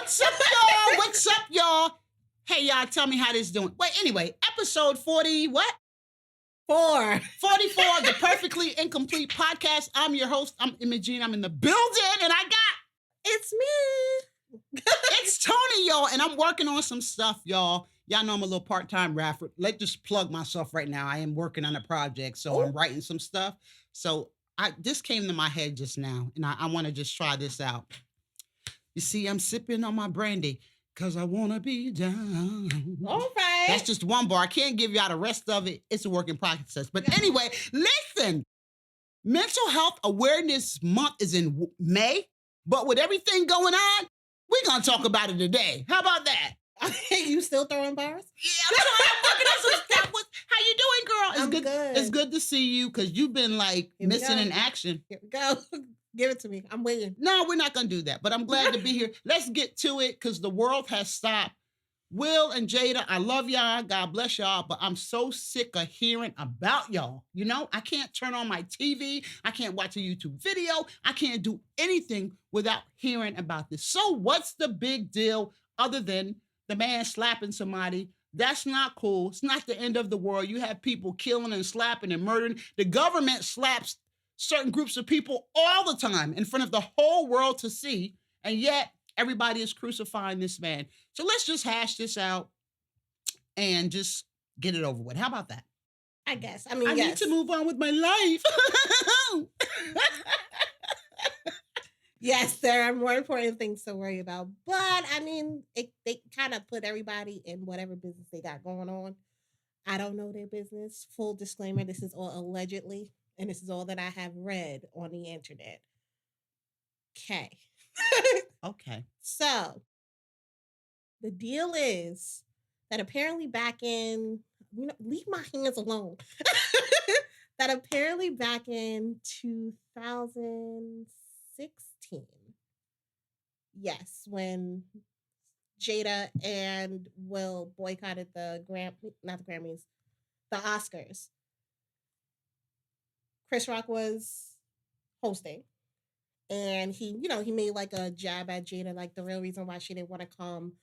What's up, y'all? What's up, y'all? Hey, y'all, tell me how this doing. Wait, anyway, episode 40, what? 44, the Perfectly Incomplete Podcast. I'm your host. I'm Imogene. I'm in the building, and I got... It's me. It's Toni, y'all, and I'm working on some stuff, y'all. Y'all know I'm a little part-time rapper. Let's just plug myself right now. I am working on a project, so I'm writing some stuff. So this came to my head just now, and I want to just try this out. You see, I'm sipping on my brandy because I want to be down. All right. That's just one bar. I can't give y'all the rest of it. It's a work in process. But anyway, listen. Mental Health Awareness Month is in May, but with everything going on, we're going to talk about it today. How about that? You still throwing bars? Yeah, I'm trying. I'm working on some stuff. How you doing, girl? It's I'm good. It's good to see you because you've been like missing in action. Here we go. Give it to me. I'm waiting. No, we're not going to do that, but I'm glad to be here. Let's get to it because the world has stopped. Will and Jada, I love y'all. God bless y'all, but I'm so sick of hearing about y'all. You know, I can't turn on my TV. I can't watch a YouTube video. I can't do anything without hearing about this. So what's the big deal other than the man slapping somebody? That's not cool. It's not the end of the world. You have people killing and slapping and murdering. The government slaps certain groups of people all the time in front of the whole world to see, and yet everybody is crucifying this man. So let's just hash this out and just get it over with. How about that? I guess. I need to move on with my life. Yes, there are more important things to worry about. But, I mean, they kind of put everybody in whatever business they got going on. I don't know their business. Full disclaimer, this is all allegedly. And this is all that I have read on the internet. Okay. Okay. So, the deal is that apparently back in, leave my hands alone. That apparently back in 2016, yes, when Jada and Will boycotted the Oscars. Chris Rock was hosting, and he made like a jab at Jada, like the real reason why she didn't want to come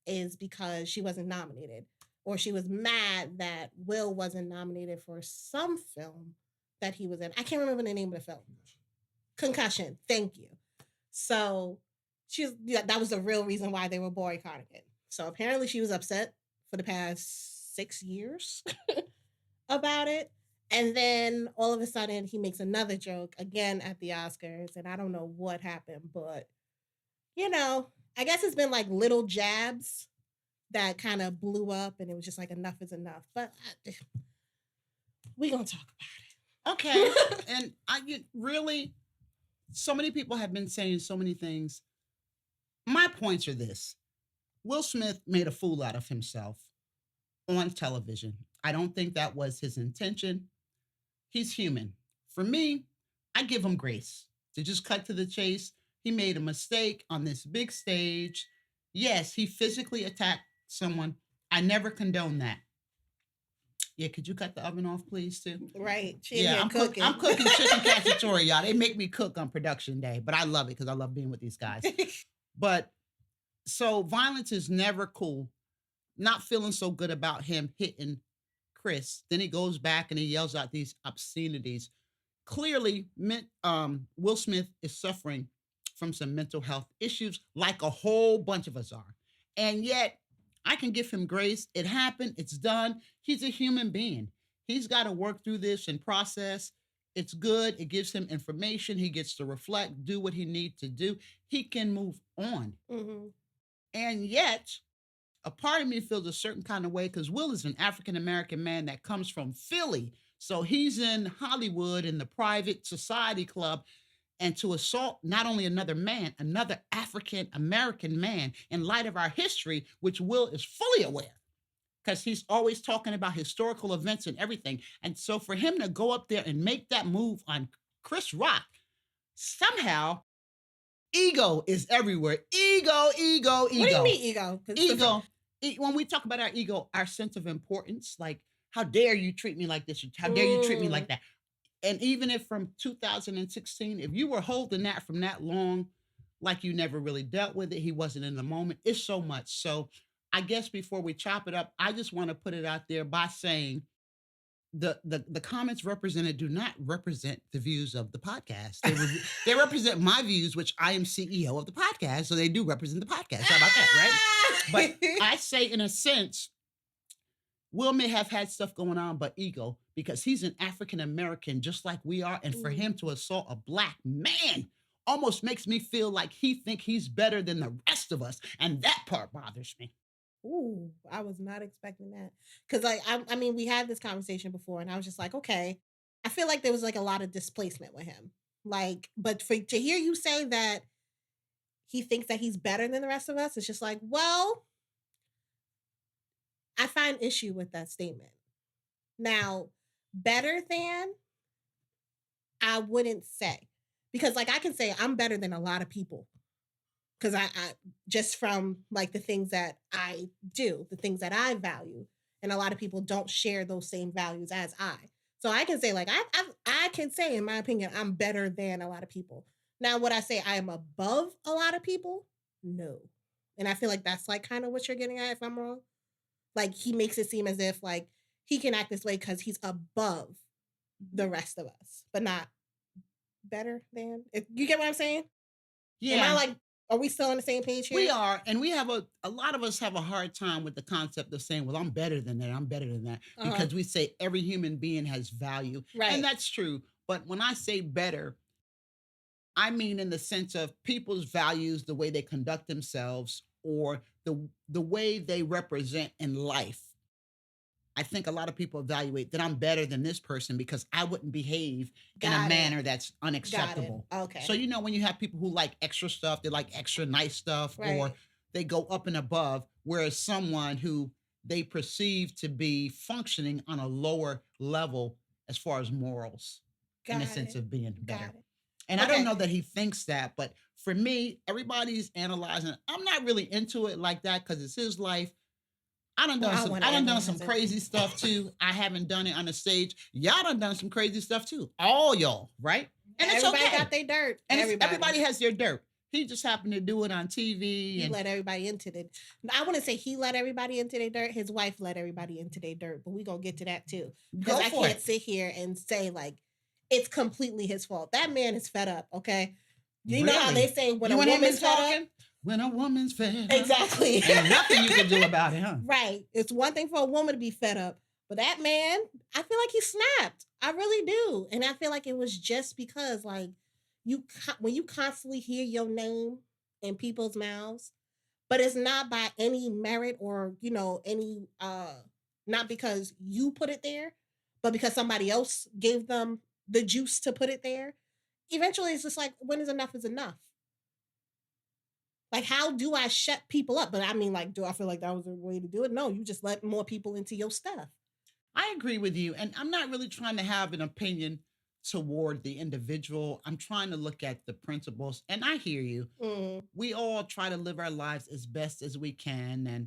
is because she wasn't nominated, or she was mad that Will wasn't nominated for some film that he was in. I can't remember the name of the film. Concussion. Thank you. So that was the real reason why they were boycotting it. So apparently she was upset for the past 6 years about it. And then all of a sudden he makes another joke again at the Oscars. And I don't know what happened, but, I guess it's been like little jabs that kind of blew up, and it was just like enough is enough. But we're going to talk about it. Okay. And really, so many people have been saying so many things. My points are this. Will Smith made a fool out of himself on television. I don't think that was his intention. He's human. For me, I give him grace. To just cut to the chase, he made a mistake on this big stage. Yes, he physically attacked someone. I never condone that. Yeah, could you cut the oven off, please, too? Right. I'm cooking chicken cacciatore, y'all. They make me cook on production day, but I love it because I love being with these guys. But so violence is never cool. Not feeling so good about him hitting Chris. Then he goes back and he yells out these obscenities. Clearly, Will Smith is suffering from some mental health issues like a whole bunch of us are. And yet, I can give him grace. It happened. It's done. He's a human being. He's got to work through this and process. It's good. It gives him information. He gets to reflect, do what he needs to do. He can move on. Mm-hmm. And yet, a part of me feels a certain kind of way because Will is an African-American man that comes from Philly. So he's in Hollywood in the private society club, and to assault not only another man, another African-American man in light of our history, which Will is fully aware because he's always talking about historical events and everything. And so for him to go up there and make that move on Chris Rock, somehow ego is everywhere. Ego. What do you mean ego? Ego. When we talk about our ego, our sense of importance, like, how dare you treat me like this? How dare you treat me like that? And even if from 2016, if you were holding that from that long, like you never really dealt with it. He wasn't in the moment. It's so much. So I guess before we chop it up, I just want to put it out there by saying the comments represented do not represent the views of the podcast. They represent my views, which I am CEO of the podcast, so they do represent the podcast. How about that, right? But I say, in a sense, Will may have had stuff going on, but ego, because he's an African American just like we are, and for him to assault a black man almost makes me feel like he think he's better than the rest of us, and that part bothers me. Ooh, I was not expecting that. Because, like, I mean, we had this conversation before, and I was just like, okay, I feel like there was like a lot of displacement with him. Like, but to hear you say that he thinks that he's better than the rest of us, it's just like, well, I find issue with that statement. Now, better than, I wouldn't say. Because, like, I can say I'm better than a lot of people. Because I just from like the things that I do, the things that I value, and a lot of people don't share those same values as I. So I can say, like, I can say, in my opinion, I'm better than a lot of people. Now, would I say I am above a lot of people? No. And I feel like that's like kind of what you're getting at, if I'm wrong. Like, he makes it seem as if like he can act this way because he's above the rest of us, but not better than. If you get what I'm saying? Yeah. Am I like, are we still on the same page here? We are, and we have a lot of us have a hard time with the concept of saying, well, I'm better than that, I'm better than that, because we say every human being has value. Right. And that's true. But when I say better, I mean in the sense of people's values, the way they conduct themselves, or the way they represent in life. I think a lot of people evaluate that I'm better than this person because I wouldn't behave in a manner that's unacceptable. Okay. So, you know, when you have people who like extra stuff, they like extra nice stuff, or Right. they go up and above, whereas someone who they perceive to be functioning on a lower level as far as morals, in the sense of being better. Got it. And I Okay. don't know that he thinks that, but for me, everybody's analyzing. I'm not really into it like that because it's his life. I done done some crazy stuff too. I haven't done it on the stage. Y'all done some crazy stuff too. All y'all, right? And it's Everybody okay. got their dirt. And everybody has their dirt. He just happened to do it on TV. He And let everybody into the. I wouldn't say he let everybody into their dirt. His wife let everybody into their dirt, but we gonna get to that too. Because I can't sit here and say like it's completely his fault. That man is fed up. Okay, you know how they say when a woman's fed up. When a woman's fed up. Exactly. Ain't nothing you can do about it, huh? Right. It's one thing for a woman to be fed up, but that man, I feel like he snapped. I really do. And I feel like it was just because, like, when you constantly hear your name in people's mouths, but it's not by any merit or, you know, any, not because you put it there, but because somebody else gave them the juice to put it there. Eventually, it's just like, when is enough is enough? Like, how do I shut people up? But I mean, like, do I feel like that was a way to do it? No, you just let more people into your stuff. I agree with you. And I'm not really trying to have an opinion toward the individual. I'm trying to look at the principles. And I hear you. We all try to live our lives as best as we can. And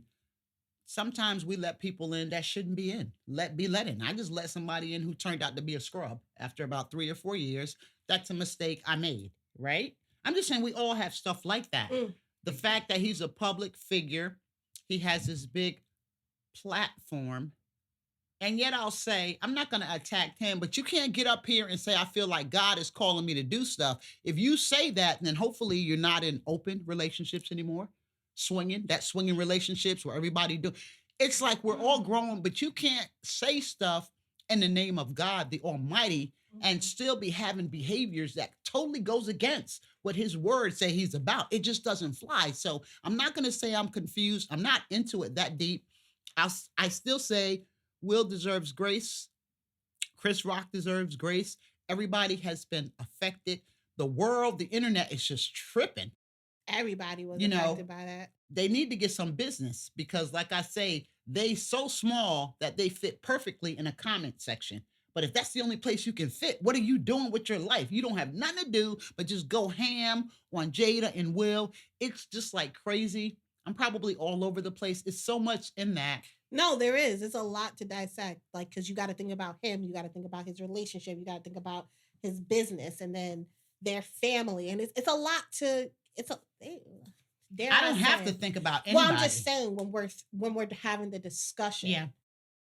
sometimes we let people in that shouldn't be in. Let in. I just let somebody in who turned out to be a scrub after about 3 or 4 years. That's a mistake I made, right? I'm just saying we all have stuff like that. The fact that he's a public figure, he has this big platform, and yet I'll say, I'm not going to attack him, but you can't get up here and say, I feel like God is calling me to do stuff. If you say that, then hopefully you're not in open relationships anymore. Swinging relationships where everybody do. It's like we're all grown, but you can't say stuff in the name of God, the Almighty, and still be having behaviors that totally goes against what his words say he's about. It just doesn't fly. So I'm not going to say I'm confused. I'm not into it that deep. I still say Will deserves grace. Chris Rock deserves grace. Everybody has been affected. The world, the internet is just tripping. Everybody was affected by that. They need to get some business because, like I say, they so small that they fit perfectly in a comment section. But if that's the only place you can fit, what are you doing with your life? You don't have nothing to do but just go ham on Jada and Will. It's just like crazy. I'm probably all over the place. It's so much in that. No, there is. It's a lot to dissect. Like, because you got to think about him. You got to think about his relationship. You got to think about his business and then their family. And it's a lot to it's a dare I don't have to say. think about Well, anybody. I'm just saying when we're having the discussion, Yeah.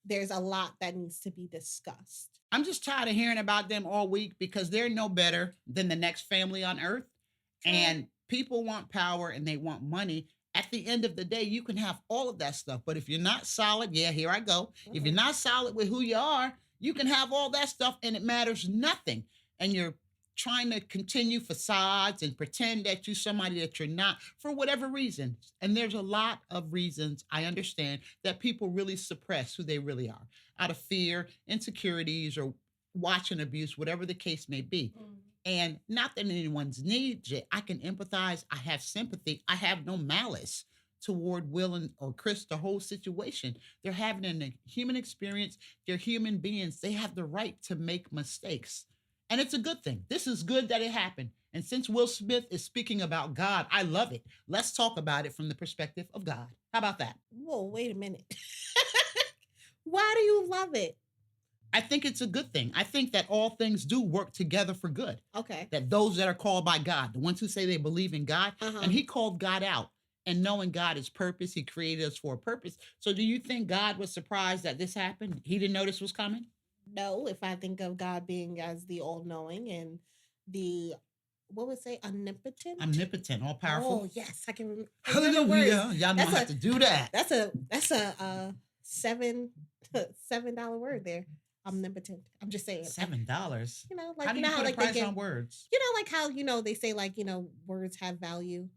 there's a lot that needs to be discussed. I'm just tired of hearing about them all week because they're no better than the next family on earth. True. And people want power and they want money. At the end of the day, you can have all of that stuff. But if you're not solid, yeah, here I go. If you're not solid with who you are, you can have all that stuff and it matters nothing. And you're trying to continue facades and pretend that you're somebody that you're not for whatever reason. And there's a lot of reasons I understand that people really suppress who they really are out of fear, insecurities, or watching abuse, whatever the case may be. And not that anyone's needs it. I can empathize. I have sympathy. I have no malice toward Will or Chris, the whole situation. They're having a human experience. They're human beings. They have the right to make mistakes. And it's a good thing. This is good that it happened. And since Will Smith is speaking about God, I love it. Let's talk about it from the perspective of God. How about that? Whoa, wait a minute. Why do you love it? I think it's a good thing. I think that all things do work together for good. Okay. That those that are called by God, the ones who say they believe in God, Uh-huh. and he called God out. And knowing God is purpose, he created us for a purpose. So do you think God was surprised that this happened? He didn't know this was coming? No, if I think of God being as the all-knowing and the, what would say, omnipotent? Omnipotent, all powerful. Oh, yes, I can remember. Hallelujah. Y'all don't have to do that. That's a $7 word there. Omnipotent. I'm just saying. $7. You know, like how do you know you how put like a price they give, on words? you know, like how they say like words have value.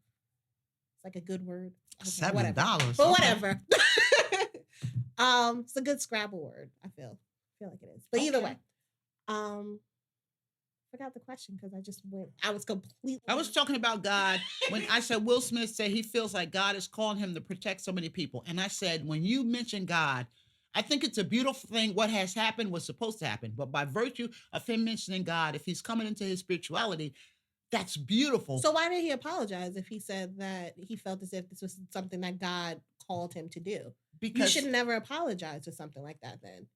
It's like a good word. Okay, $7. But okay. Whatever. It's a good Scrabble word. I feel like it is. But either way, forgot the question because I was talking about God when I said Will Smith said he feels like God is calling him to protect so many people. And I said, when you mention God, I think it's a beautiful thing. What has happened was supposed to happen. But by virtue of him mentioning God, if he's coming into his spirituality, that's beautiful. So why did he apologize if he said that he felt as if this was something that God called him to do? Because you should never apologize for something like that then.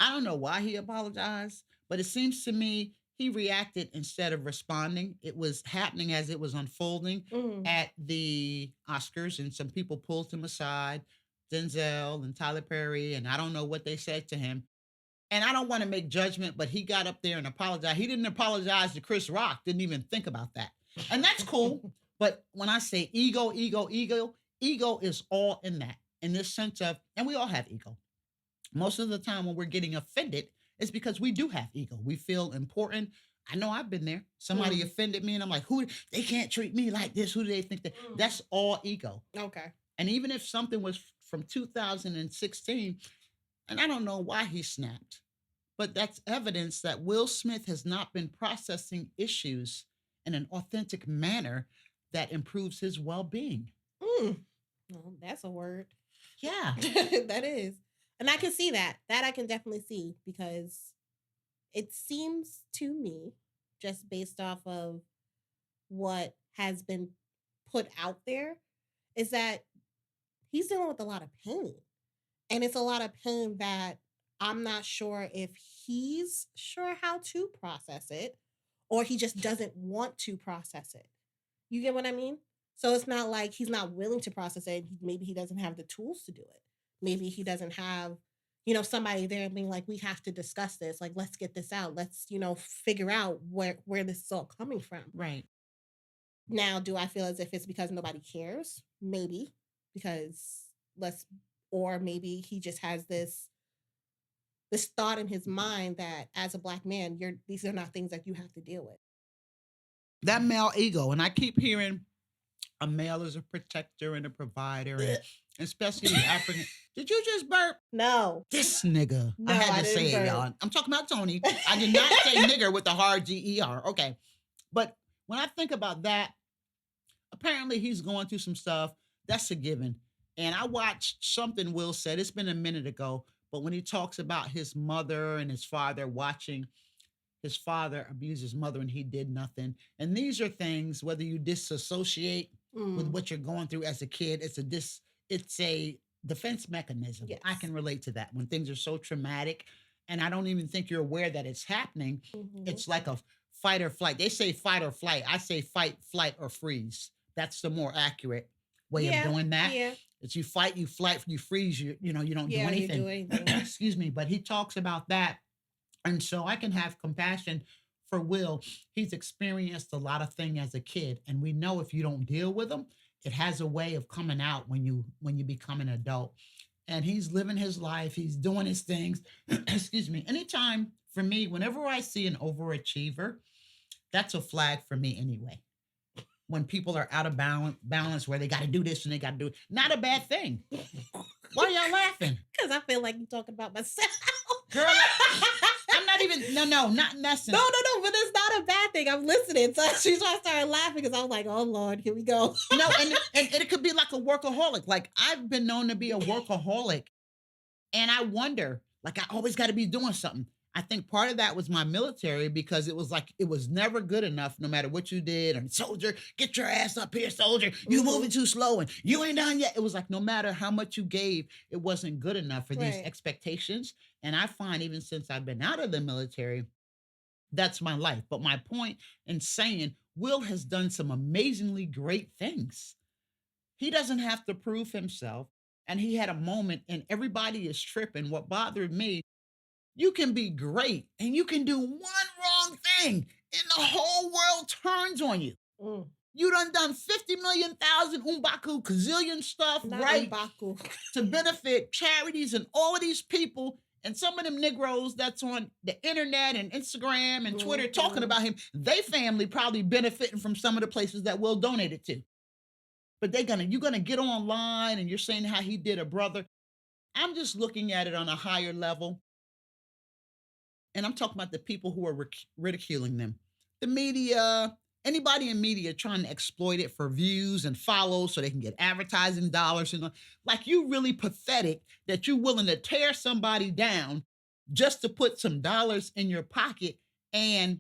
I don't know why he apologized, but it seems to me he reacted instead of responding. It was happening as it was unfolding at the Oscars, and some people pulled him aside, Denzel and Tyler Perry, and I don't know what they said to him. And I don't want to make judgment, but he got up there and apologized. He didn't apologize to Chris Rock, didn't even think about that. And that's cool. But when I say ego is all in that, in this sense of, and we all have ego. Most of the time when we're getting offended, it's because we do have ego. We feel important. I know I've been there. Somebody offended me and I'm like, they can't treat me like this. Who do they think that? That's all ego. Okay. And even if something was from 2016, and I don't know why he snapped, but that's evidence that Will Smith has not been processing issues in an authentic manner that improves his well-being. Well, that's a word. Yeah. That is. And I can see that. That I can definitely see because it seems to me, just based off of what has been put out there, is that he's dealing with a lot of pain. And it's a lot of pain that I'm not sure if he's sure how to process it or he just doesn't want to process it. You get what I mean? So it's not like he's not willing to process it. Maybe he doesn't have the tools to do it. Maybe he doesn't have, somebody there being like, we have to discuss this. Like, let's get this out. Let's, figure out where this is all coming from. Right. Now, do I feel as if it's because nobody cares? Maybe. Or maybe he just has this thought in his mind that as a Black man, these are not things that you have to deal with. That male ego. And I keep hearing a male is a protector and a provider, and especially African. Did you just burp? No. This nigga. No, I had to didn't say burp. it, y'all. I'm talking about Tony. I did not say nigger with the hard G-E-R. Okay. But when I think about that, apparently he's going through some stuff. That's a given. And I watched something Will said. It's been a minute ago. But when he talks about his mother and his father, watching his father abuse his mother and he did nothing. And these are things, whether you disassociate with what you're going through as a kid, it's a defense mechanism. Yes. I can relate to that when things are so traumatic and I don't even think you're aware that it's happening. It's like a fight or flight. They say fight or flight. I say fight, flight, or freeze. That's the more accurate way of Yeah, doing that. yeah, It's you fight, you flight, you freeze, you know, you don't do yeah. You do anything. anything. Excuse me. But he talks about that. And so I can have compassion for Will. He's experienced a lot of things as a kid. And we know if you don't deal with them, it has a way of coming out when you become an adult. And he's living his life, he's doing his things. Excuse me. Anytime for me, whenever I see an overachiever, that's a flag for me anyway. When people are out of balance where they got to do this and they got to do it, not a bad thing. Why are y'all laughing? Because I feel like you're talking about myself. Girl, I'm not even, not in that sense. No, but it's not a bad thing. I'm listening. So she's why I started laughing because I was like, oh Lord, here we go. No, and it could be like a workaholic. Like I've been known to be a workaholic. And I wonder, like I always got to be doing something. I think part of that was my military because it was like it was never good enough no matter what you did. And soldier, get your ass up here, soldier. You moving too slow and you ain't done yet. It was like no matter how much you gave, it wasn't good enough for these Right. expectations. And I find even since I've been out of the military, that's my life. But my point in saying Will has done some amazingly great things. He doesn't have to prove himself. And he had a moment and everybody is tripping. What bothered me, you can be great and you can do one wrong thing and the whole world turns on you. Mm. You done 50 million thousand umbaku gazillion stuff, Not right? M'Baku. To benefit charities and all of these people. And some of them Negroes that's on the internet and Instagram and Twitter talking about him, they family probably benefiting from some of the places that Will donated to. But you're gonna get online and you're saying how he did a brother. I'm just looking at it on a higher level. And I'm talking about the people who are ridiculing them. The media, anybody in media trying to exploit it for views and follows so they can get advertising dollars. And like you really pathetic that you're willing to tear somebody down just to put some dollars in your pocket. And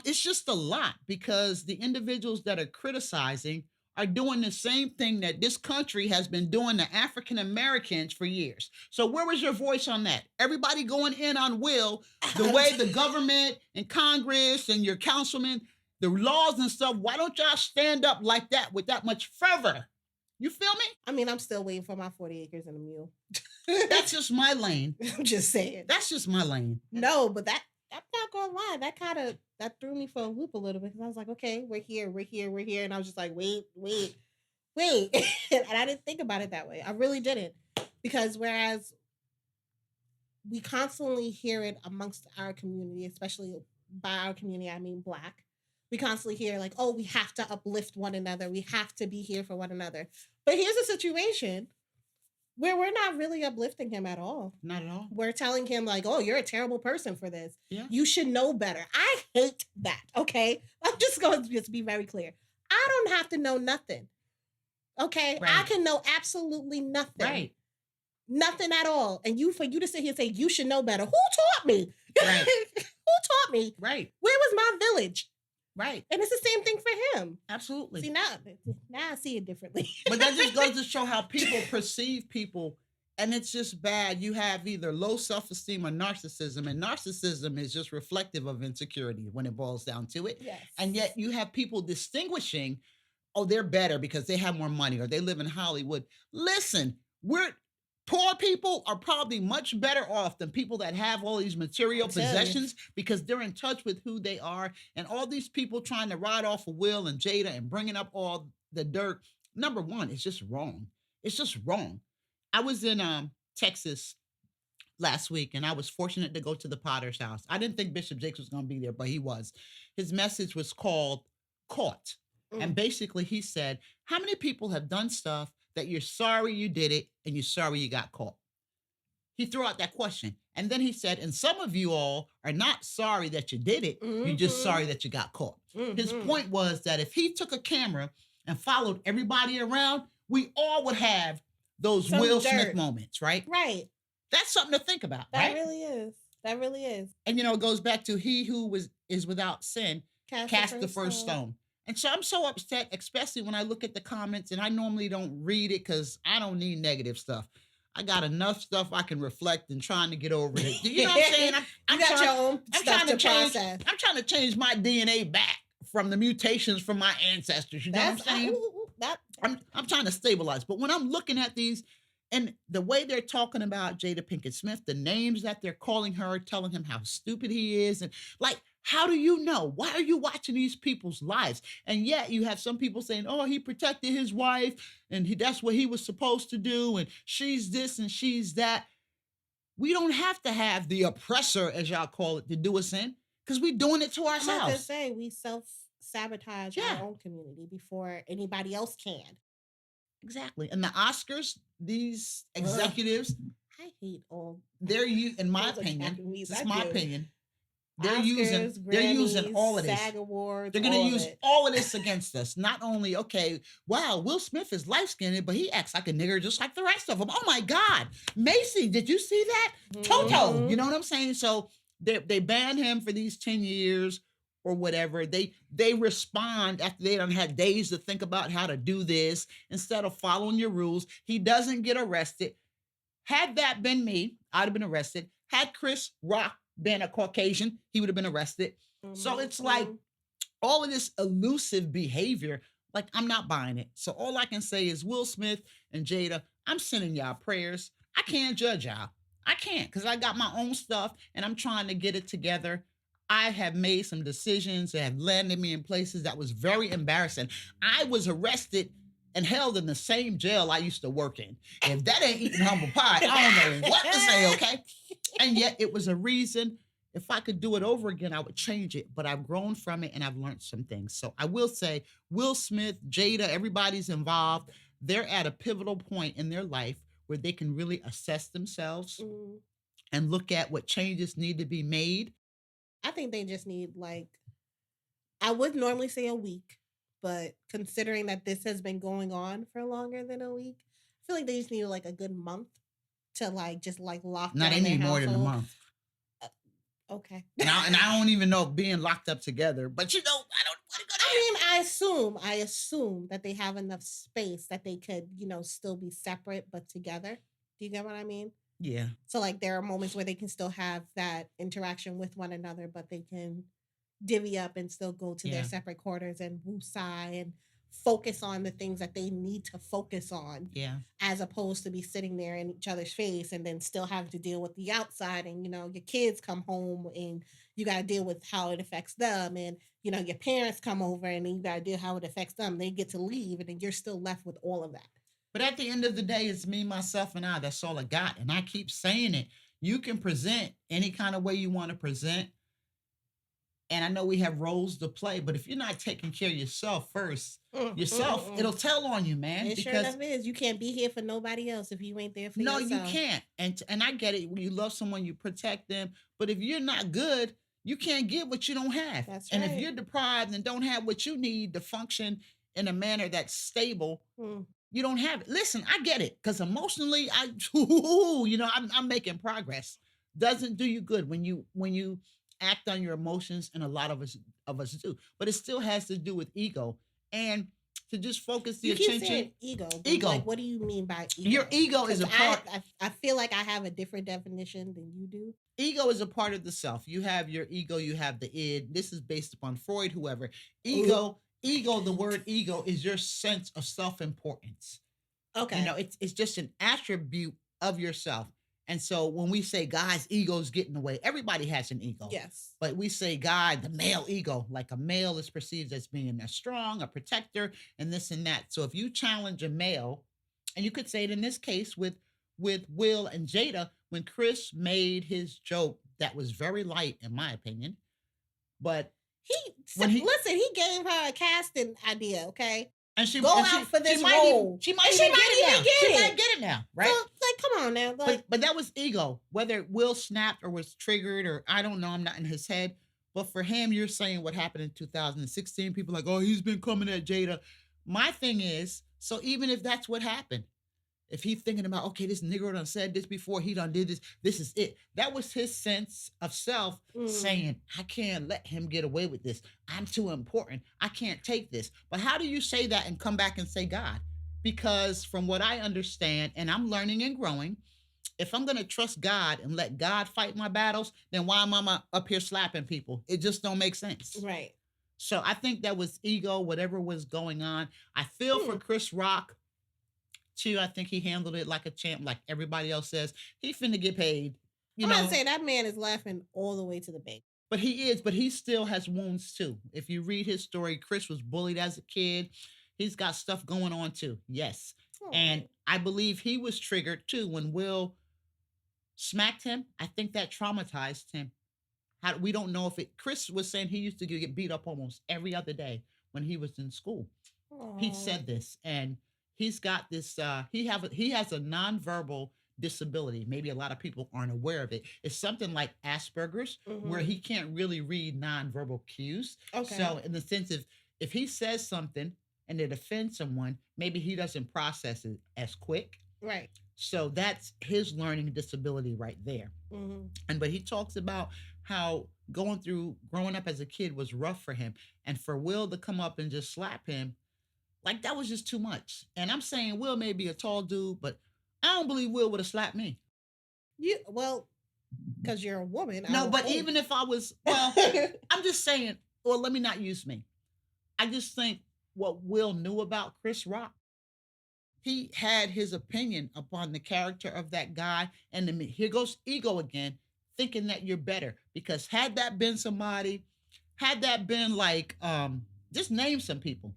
it's just a lot because the individuals that are criticizing are doing the same thing that this country has been doing to African Americans for years. So where was your voice on that? Everybody going in on Will, the way the government and Congress and your councilmen, the laws and stuff, why don't y'all stand up like that with that much fervor? You feel me? I mean, I'm still waiting for my 40 acres and a mule. That's just my lane. I'm just saying. That's just my lane. No, but I'm not gonna lie. That threw me for a loop a little bit because I was like, okay, we're here, and I was just like, wait, and I didn't think about it that way. I really didn't, because whereas we constantly hear it amongst our community, especially by our community, I mean Black. We constantly hear like, oh, we have to uplift one another. We have to be here for one another. But here's a situation where we're not really uplifting him at all. Not at all. We're telling him like, oh, you're a terrible person for this. Yeah. You should know better. I hate that, okay? I'm just going to just be very clear. I don't have to know nothing, okay? Right. I can know absolutely nothing. Right. Nothing at all. And for you to sit here and say, you should know better. Who taught me? Right. Who taught me? Right. Where was my village? Right. And it's the same thing for him. Absolutely. See, now I see it differently. But that just goes to show how people perceive people. And it's just bad. You have either low self-esteem or narcissism. And narcissism is just reflective of insecurity when it boils down to it. Yes. And yet you have people distinguishing, oh, they're better because they have more money or they live in Hollywood. Listen, poor people are probably much better off than people that have all these material possessions because they're in touch with who they are. And all these people trying to ride off of Will and Jada and bringing up all the dirt. Number one, it's just wrong. It's just wrong. I was in Texas last week and I was fortunate to go to the Potter's house. I didn't think Bishop Jakes was going to be there, but he was. His message was called Caught. And basically he said, how many people have done stuff that you're sorry you did it and you're sorry you got caught? He threw out that question. And then he said, and some of you all are not sorry that you did it. You're just sorry that you got caught. His point was that if he took a camera and followed everybody around, we all would have those Will Smith moments, right? Right. That's something to think about, That right? really is. That really is. And it goes back to he who is without sin, cast the first stone. And so I'm so upset, especially when I look at the comments, and I normally don't read it because I don't need negative stuff. I got enough stuff I can reflect and trying to get over it. You know what I'm saying? You got your own I'm stuff trying to to change. process. I'm trying to change my DNA back from the mutations from my ancestors. You know what I'm saying? I'm trying to stabilize. But when I'm looking at these and the way they're talking about Jada Pinkett Smith, the names that they're calling her, telling him how stupid he is, and like, how do you know? Why are you watching these people's lives? And yet you have some people saying, oh, he protected his wife and that's what he was supposed to do. And she's this and she's that. We don't have to have the oppressor, as y'all call it, to do us in because we're doing it to I'm about to ourselves. say we self-sabotage Yeah. our own community before anybody else can. Exactly. And the Oscars, these executives, I hate all. they're in my those opinion, academies. this I is my do. opinion. They're Oscars, using all of Grammys, this. SAG Awards. They're going to all of use it. all of this against us. Not only, okay, wow, Will Smith is light-skinned, but he acts like a nigger just like the rest of them. Oh my God. Macy, did you see that? Toto, Mhm. you know what I'm saying? So they banned him for these 10 years or whatever. They respond after they done had days to think about how to do this instead of following your rules. He doesn't get arrested. Had that been me, I'd have been arrested. Had Chris Rock been a Caucasian, he would have been arrested. So it's like all of this elusive behavior, like I'm not buying it. So all I can say is Will Smith and Jada, I'm sending y'all prayers. I can't judge y'all. I can't because I got my own stuff and I'm trying to get it together. I have made some decisions that have landed me in places that was very embarrassing. I was arrested and held in the same jail I used to work in. If that ain't eating humble pie, I don't know what to say, okay? And yet it was a reason. If I could do it over again, I would change it. But I've grown from it and I've learned some things. So I will say, Will Smith, Jada, everybody's involved. They're at a pivotal point in their life where they can really assess themselves and look at what changes need to be made. I think they just need I would normally say a week, but considering that this has been going on for longer than a week, I feel like they just need a good month to just lock Now down they need their more than a household. month. Okay. And I don't even know if being locked up together, but I don't. I assume that they have enough space that they could, still be separate but together. Do you get what I mean? Yeah. So there are moments where they can still have that interaction with one another, but they can divvy up and still go to their separate quarters and woosah and focus on the things that they need to focus on. Yeah. As opposed to be sitting there in each other's face and then still having to deal with the outside and your kids come home and you got to deal with how it affects them and your parents come over and then you got to deal how it affects them. They get to leave and then you're still left with all of that. But at the end of the day, it's me, myself, and I. That's all I got. And I keep saying it. You can present any kind of way you want to present. And I know we have roles to play, but if you're not taking care of yourself first, it'll tell on you, man. It sure enough is. You can't be here for nobody else if you ain't there for yourself. No, you can't. And I get it. When you love someone, you protect them. But if you're not good, you can't give what you don't have. That's and right. if you're deprived and don't have what you need to function in a manner that's stable, you don't have it. Listen, I get it. Because emotionally, I'm making progress. Doesn't do you good when you act on your emotions, and a lot of us do. But it still has to do with ego. And to just focus the attention. Keep saying ego. Ego. What do you mean by ego? Your ego is a part. I feel like I have a different definition than you do. Ego is a part of the self. You have your ego, you have the id. This is based upon Freud, whoever. Ego, the word ego is your sense of self-importance. Okay. It's just an attribute of yourself. And so when we say God's ego is getting away, everybody has an ego. Yes. But we say God, the male ego, like a male is perceived as being a strong, a protector, and this and that. So if you challenge a male, and you could say it in this case with Will and Jada, when Chris made his joke that was very light, in my opinion, but he gave her a casting idea, okay? And she go out for this role. She might even get it now, right? So, come on now. But that was ego. Whether Will snapped or was triggered, or I don't know, I'm not in his head. But for him, you're saying what happened in 2016. People are like, oh, he's been coming at Jada. My thing is, so even if that's what happened, if he's thinking about, okay, this nigga done said this before, he done did this, this is it. That was his sense of self saying, I can't let him get away with this. I'm too important. I can't take this. But how do you say that and come back and say God? because from what I understand, and I'm learning and growing, if I'm gonna trust God and let God fight my battles, then why am I up here slapping people? It just don't make sense. Right. So I think that was ego, whatever was going on. I feel for Chris Rock too. I think he handled it like a champ, like everybody else says. He finna get paid. I'm about to say that man is laughing all the way to the bank. But he is, but he still has wounds too. If you read his story, Chris was bullied as a kid. He's got stuff going on too. Yes. Oh. And I believe he was triggered too when Will smacked him. I think that traumatized him. We don't know if it. Chris was saying he used to get beat up almost every other day when he was in school. Aww. He said this, and he's got this. He has a nonverbal disability. Maybe a lot of people aren't aware of it. It's something like Asperger's, where he can't really read nonverbal cues. Okay. So in the sense of if he says something and it offends someone, maybe he doesn't process it as quick. Right. So that's his learning disability right there. But he talks about how growing up as a kid was rough for him, and for Will to come up and just slap him, like that was just too much. And I'm saying Will may be a tall dude, but I don't believe Will would have slapped me. Because you're a woman. No, but even if I was, well, I'm just saying, well, let me not use me. I just think what Will knew about Chris Rock, he had his opinion upon the character of that guy. And then here goes ego again, thinking that you're better. Because had that been somebody, had that been like, just name some people.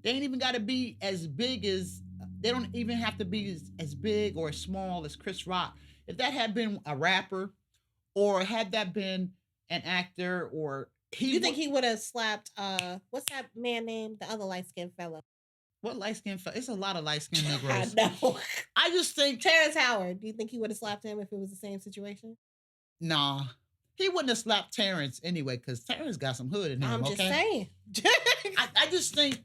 They ain't even got to be as big as, they don't even have to be as big or as small as Chris Rock. If that had been a rapper, or had that been an actor, or you think he would have slapped, what's that man named? The other light-skinned fella. What light-skinned fella? It's a lot of light-skinned Negroes. I know. I just think Terrence Howard. Do you think he would have slapped him if it was the same situation? Nah. He wouldn't have slapped Terrence anyway, because Terrence got some hood in him. I'm just saying. I just think,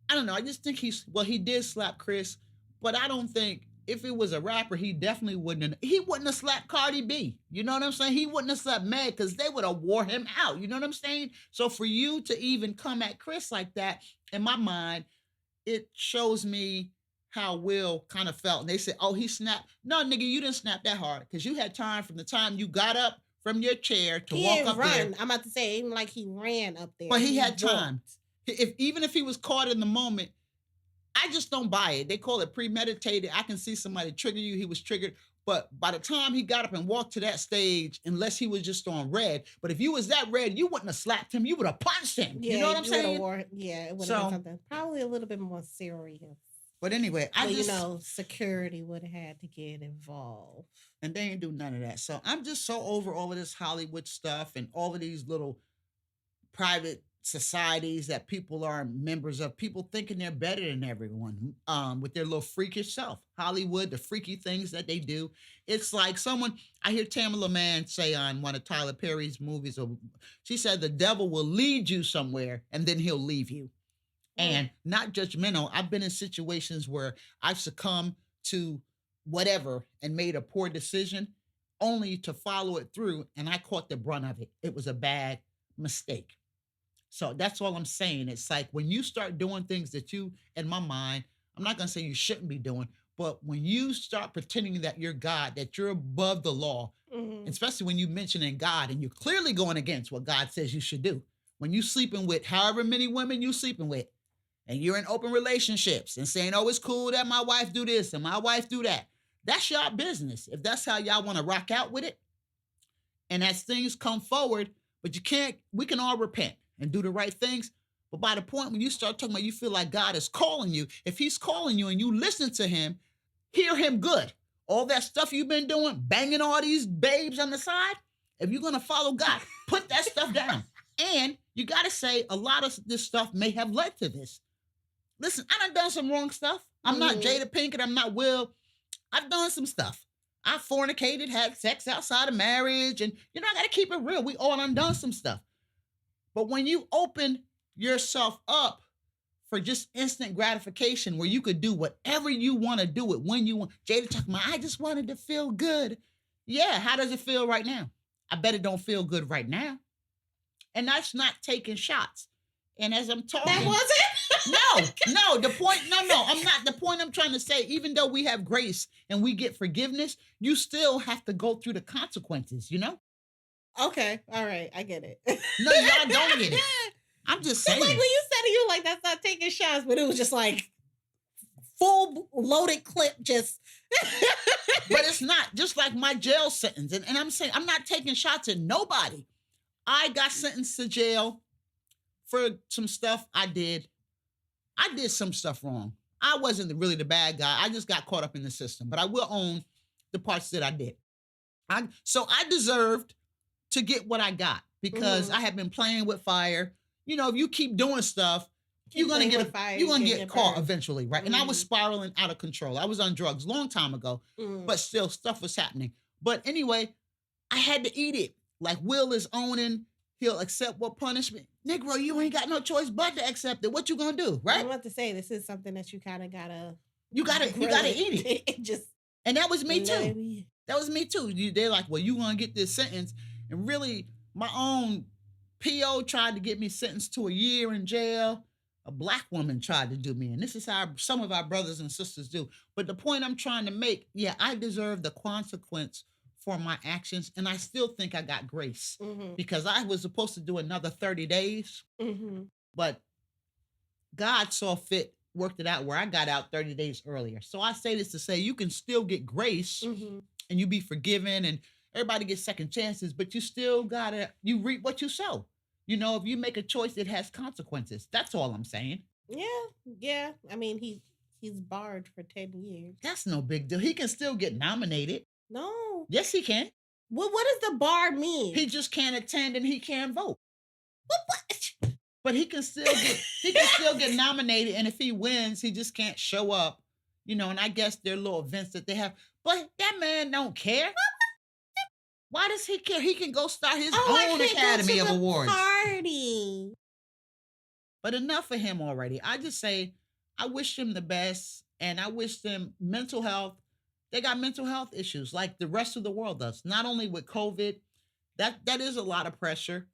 I don't know. I just think he did slap Chris, but I don't think if it was a rapper, he definitely wouldn't have slapped Cardi B. You know what I'm saying? He wouldn't have slapped Meg because they would have wore him out. You know what I'm saying? So for you to even come at Chris like that, in my mind, it shows me how Will kind of felt. And they said, oh, he snapped. No, nigga, you didn't snap that hard because you had time from the time you got up from your chair to walk up there. I'm about to say, even like he ran up there. But he had time. Even if he was caught in the moment, I just don't buy it. They call it premeditated. I can see somebody trigger you. He was triggered. But by the time he got up and walked to that stage, unless he was just on red, but if you was that red, you wouldn't have slapped him. You would have punched him. Yeah, you know what I'm saying? It would have been something probably a little bit more serious. But anyway, security would have had to get involved. And they ain't do none of that. So I'm just so over all of this Hollywood stuff and all of these little private societies that people are members of, people thinking they're better than everyone, with their little freakish self. Hollywood, the freaky things that they do. It's like I hear Tamala Mann say on one of Tyler Perry's movies, she said the devil will lead you somewhere and then he'll leave you. And not judgmental. I've been in situations where I've succumbed to whatever and made a poor decision only to follow it through, and I caught the brunt of it. It was a bad mistake. So that's all I'm saying. It's like when you start doing things that you, in my mind, I'm not going to say you shouldn't be doing, but when you start pretending that you're God, that you're above the law, especially when you mentioning God and you're clearly going against what God says you should do. When you sleeping with however many women you sleeping with, and you're in open relationships and saying, oh, it's cool that my wife do this and my wife do that. That's your business. If that's how y'all want to rock out with it. And as things come forward, but we can all repent and do the right things. But by the point when you start talking about you feel like God is calling you, if he's calling you and you listen to him, hear him good. All that stuff you've been doing, banging all these babes on the side, if you're going to follow God, put that stuff down. And you got to say a lot of this stuff may have led to this. Listen, I done some wrong stuff. I'm not Jada Pinkett. I'm not Will. I've done some stuff. I fornicated, had sex outside of marriage. And, I got to keep it real. We all done some stuff. But when you open yourself up for just instant gratification where you could do whatever you want to do it when you want. Jada talking about, I just wanted to feel good. Yeah, how does it feel right now? I bet it don't feel good right now. And that's not taking shots. And as I'm talking... That wasn't? No, the point, no, I'm not. The point I'm trying to say, even though we have grace and we get forgiveness, you still have to go through the consequences, you know? Okay, all right, I get it. No, y'all don't get it. I'm just Like when saying. you said it, you were like, that's not taking shots, but it was just like full loaded clip, just. But it's not just like my jail sentence. And I'm saying, I'm not taking shots at nobody. I got sentenced to jail for some stuff I did. I did some stuff wrong. I wasn't really the bad guy. I just got caught up in the system. But I will own the parts that I did. So I deserved to get what I got because I had been playing with fire. You know, if you keep doing stuff, you're gonna get caught eventually, right? And I was spiraling out of control. I was on drugs long time ago, but still stuff was happening. But anyway, I had to eat it. Like Will is owning, he'll accept what punishment. Negro, you ain't got no choice but to accept it. What you gonna do, right? I'm about to say this is something that you kind of gotta. You gotta eat it. It just. And that was me too. That was me too. They're like, well, you gonna get this sentence, and really, my own PO tried to get me sentenced to a year in jail. A black woman tried to do me, and this is how some of our brothers and sisters do. But the point I'm trying to make, yeah, I deserve the consequence for my actions, and I still think I got grace because I was supposed to do another 30 days, but God saw fit, worked it out where I got out 30 days earlier. So I say this to say you can still get grace and you be forgiven, and everybody gets second chances, but you still you reap what you sow. You know, if you make a choice, it has consequences. That's all I'm saying. Yeah. I mean, he's barred for 10 years. That's no big deal. He can still get nominated. No. Yes, he can. What does the bar mean? He just can't attend and he can't vote. What? But he can still get nominated, and if he wins, he just can't show up. You know, and I guess there are little events that they have. But that man don't care. Why does he care? He can go start his own Academy of Awards. Party. But enough for him already. I just say, I wish him the best, and I wish them mental health. They got mental health issues like the rest of the world does. Not only with COVID, that is a lot of pressure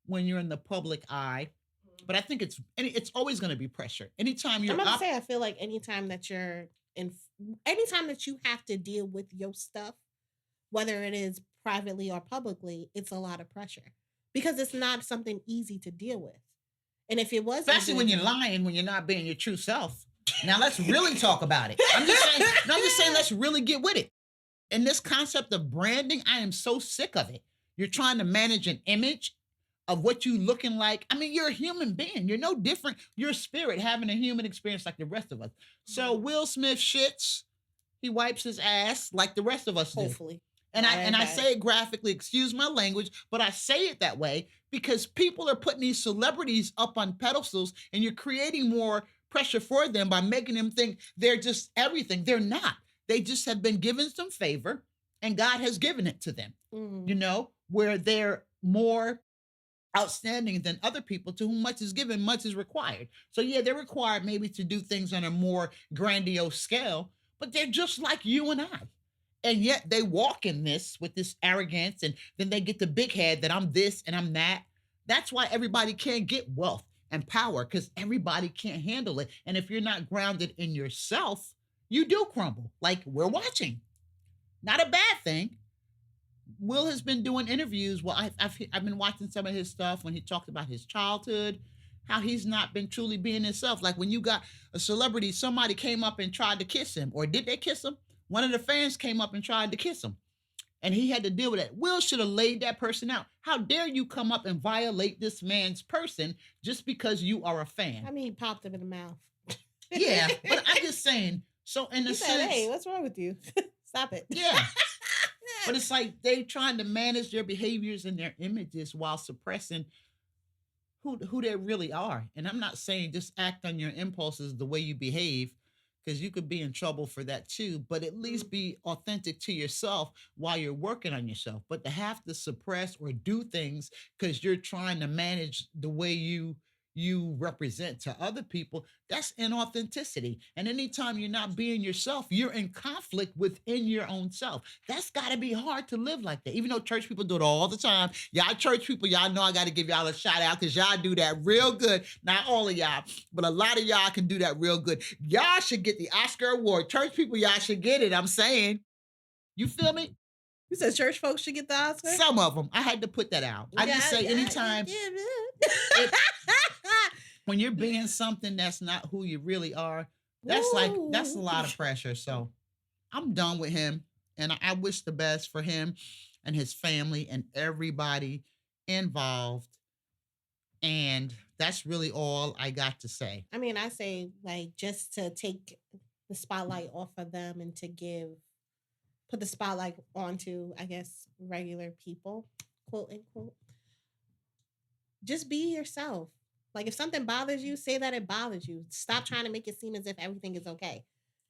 when you're in the public eye. But I think it's always going to be pressure. Anytime you're I feel like anytime that you have to deal with your stuff, whether it is privately or publicly, it's a lot of pressure because it's not something easy to deal with. And if it was, especially when you're lying, when you're not being your true self. Now let's really talk about it. I'm just saying, let's really get with it. And this concept of branding, I am so sick of it. You're trying to manage an image of what you looking like. I mean, you're a human being. You're no different. You're a spirit having a human experience like the rest of us. So Will Smith shits, he wipes his ass like the rest of us do. Hopefully. And I say it graphically, excuse my language, but I say it that way because people are putting these celebrities up on pedestals and you're creating more pressure for them by making them think they're just everything. They're not. They just have been given some favor and God has given it to them, you know, where they're more outstanding than other people to whom much is given, much is required. So yeah, they're required maybe to do things on a more grandiose scale, but they're just like you and I. And yet they walk in this with this arrogance, and then they get the big head that I'm this and I'm that. That's why everybody can't get wealth and power, because everybody can't handle it. And if you're not grounded in yourself, you do crumble, like we're watching. Not a bad thing. Will has been doing interviews. Well, I've been watching some of his stuff when he talked about his childhood, how he's not been truly being himself. Like when you got a celebrity, somebody came up and tried to kiss him, or did they kiss him? One of the fans came up and tried to kiss him, and he had to deal with it. Will should have laid that person out. How dare you come up and violate this man's person just because you are a fan? I mean, he popped him in the mouth. Yeah, but I'm just saying. So in a sense, hey, what's wrong with you? Stop it. Yeah. But it's like they trying to manage their behaviors and their images while suppressing who they really are. And I'm not saying just act on your impulses the way you behave, because you could be in trouble for that too, but at least be authentic to yourself while you're working on yourself. But to have to suppress or do things because you're trying to manage the way you you represent to other people, that's inauthenticity. And anytime you're not being yourself, you're in conflict within your own self. That's got to be hard to live like that. Even though church people do it all the time. Y'all church people, y'all know I got to give y'all a shout out because y'all do that real good. Not all of y'all, but a lot of y'all can do that real good. Y'all should get the Oscar award. Church people, y'all should get it. I'm saying. You feel me? You said church folks should get the Oscar? Some of them. I had to put that out. I just say anytime when you're being something that's not who you really are, that's a lot of pressure. So I'm done with him. And I wish the best for him and his family and everybody involved. And that's really all I got to say. I mean, I say like just to take the spotlight off of them and to put the spotlight onto, I guess, regular people, quote unquote. Just be yourself. Like if something bothers you, say that it bothers you. Stop trying to make it seem as if everything is okay.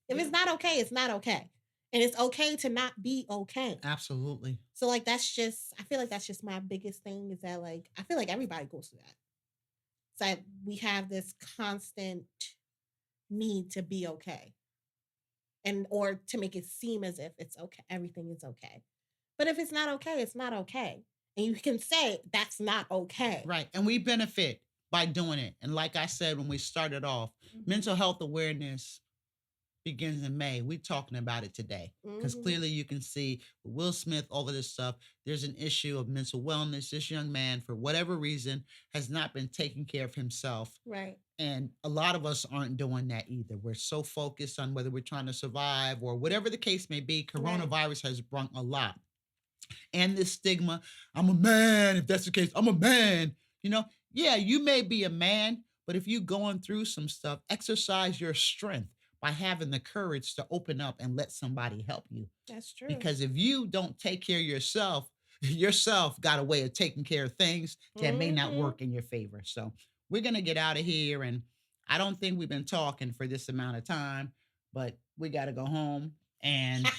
If it's not okay, it's not okay. And it's okay to not be okay. Absolutely. So like I feel like that's just my biggest thing is that like I feel like everybody goes through that. It's like we have this constant need to be okay. And or to make it seem as if it's okay, everything is okay. But if it's not okay, it's not okay. And you can say that's not okay. Right. And we benefit by doing it. And like I said when we started off, mental health awareness begins in May. We're talking about it today because clearly you can see with Will Smith, all of this stuff, there's an issue of mental wellness. This young man, for whatever reason, has not been taking care of himself. Right. And a lot of us aren't doing that either. We're so focused on whether we're trying to survive or whatever the case may be. Coronavirus has brought a lot. And this stigma, I'm a man. If that's the case, I'm a man. You know, yeah, you may be a man, but if you're going through some stuff, exercise your strength by having the courage to open up and let somebody help you. That's true. Because if you don't take care of yourself got a way of taking care of things that may not work in your favor. So we're going to get out of here. And I don't think we've been talking for this amount of time, but we got to go home. And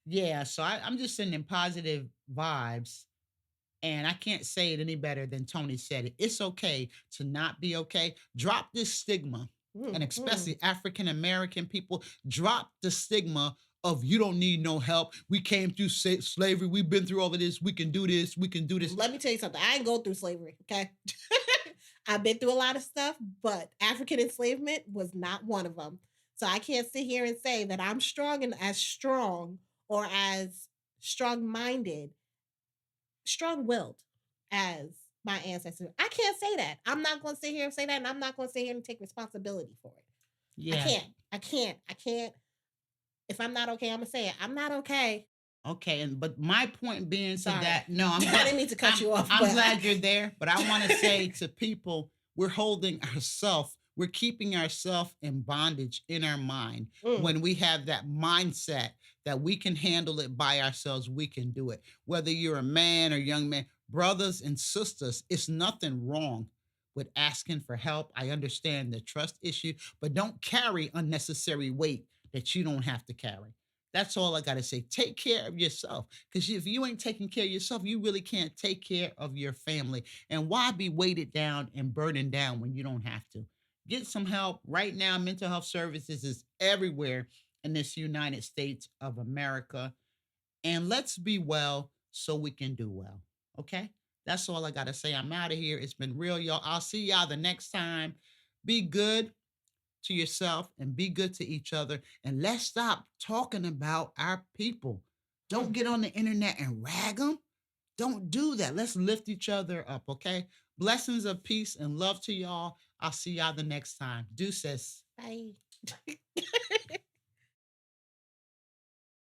yeah, so I'm just sending positive vibes. And I can't say it any better than Toni said it. It's okay to not be okay. Drop this stigma. And especially African American people, drop the stigma of you don't need no help. We came through slavery. We've been through all of this. We can do this. We can do this. Let me tell you something. I ain't go through slavery, okay? I've been through a lot of stuff, but African enslavement was not one of them. So I can't sit here and say that I'm strong and as strong or as strong-minded, strong-willed as my ancestors. I can't say that. I'm not going to sit here and say that, and I'm not going to sit here and take responsibility for it. Yeah. I can't. If I'm not okay, I'm going to say it. I'm not okay. Okay, but my point being to that, I didn't mean to cut you off. I'm glad you're there, but I want to say to people, we're holding ourselves, we're keeping ourselves in bondage in our mind. When we have that mindset that we can handle it by ourselves, we can do it. Whether you're a man or young man, brothers and sisters, it's nothing wrong with asking for help. I understand the trust issue, but don't carry unnecessary weight that you don't have to carry. That's all I got to say. Take care of yourself. Because if you ain't taking care of yourself, you really can't take care of your family. And why be weighted down and burdened down when you don't have to? Get some help. Right now, mental health services is everywhere in this United States of America. And let's be well so we can do well. Okay? That's all I got to say. I'm out of here. It's been real, y'all. I'll see y'all the next time. Be good to yourself and be good to each other. And let's stop talking about our people. Don't get on the internet and rag them. Don't do that. Let's lift each other up, okay? Blessings of peace and love to y'all. I'll see y'all the next time. Deuces. Bye.